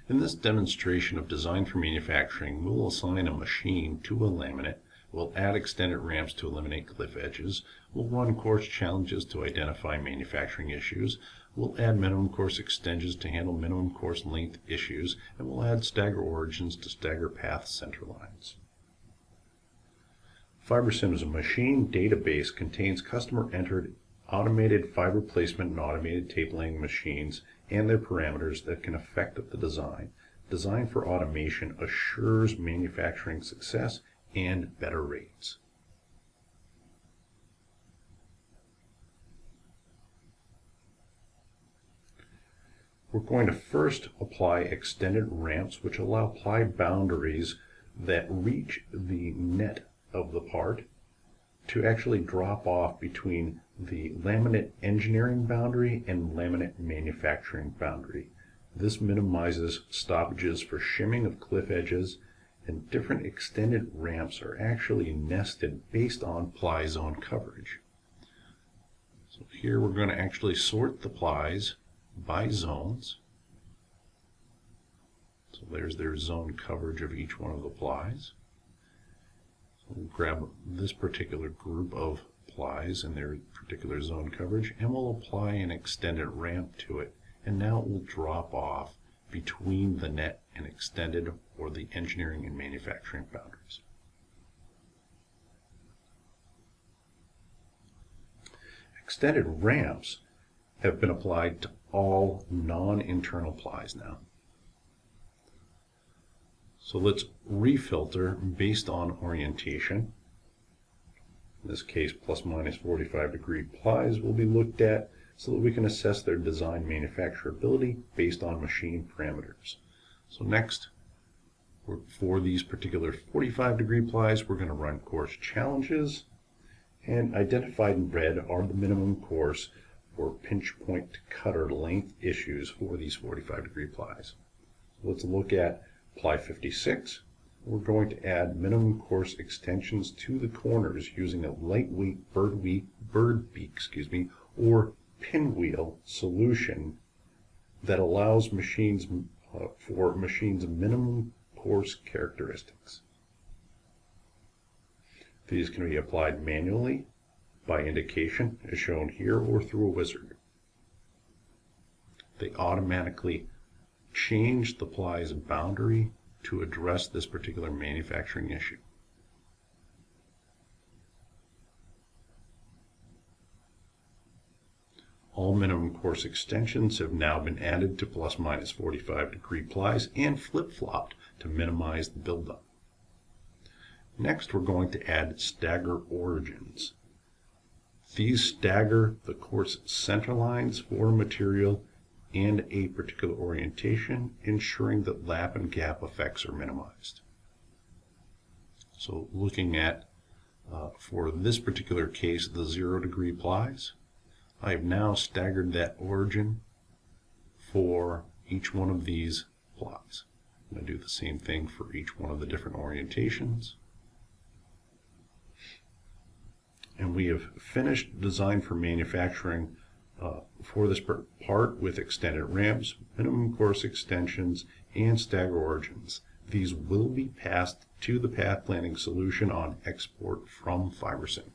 In this demonstration of design for manufacturing, we'll assign a machine to a laminate, we'll add extended ramps to eliminate cliff edges, we'll run course challenges to identify manufacturing issues, we'll add minimum course extensions to handle minimum course length issues, and we'll add stagger origins to stagger path center lines. FiberSim's machine database contains customer-entered automated fiber placement and automated tape laying machines and their parameters that can affect the design. Design for automation assures manufacturing success and better rates. We're going to first apply extended ramps, which allow ply boundaries that reach the net of the part to actually drop off between the laminate engineering boundary and laminate manufacturing boundary. This minimizes stoppages for shimming of cliff edges, and different extended ramps are actually nested based on ply zone coverage. So here we're going to actually sort the plies by zones. So there's their zone coverage of each one of the plies. We'll grab this particular group of plies and their particular zone coverage, and we'll apply an extended ramp to it. And now it will drop off between the net and extended or the engineering and manufacturing boundaries. Extended ramps have been applied to all non-internal plies now. So let's refilter based on orientation. In this case, plus minus 45-degree plies will be looked at so that we can assess their design manufacturability based on machine parameters. So next, for these particular 45-degree plies, we're going to run course challenges, and identified in red are the minimum course for pinch point cutter length issues for these 45-degree plies. So let's look at ply 56. We're going to add minimum course extensions to the corners using a lightweight bird beak, or pinwheel solution that allows machines for machines minimum course characteristics. These can be applied manually by indication as shown here or through a wizard. They automatically change the plies boundary to address this particular manufacturing issue. All minimum course extensions have now been added to plus minus 45-degree plies and flip-flopped to minimize the buildup. Next, we're going to add stagger origins. These stagger the course center lines for material and a particular orientation, ensuring that lap and gap effects are minimized. So looking at, for this particular case, the 0-degree plies, I have now staggered that origin for each one of these plies. I'm going to do the same thing for each one of the different orientations. And we have finished design for manufacturing for this part with extended ramps, minimum course extensions, and stagger origins. These will be passed to the path planning solution on export from FiberSim.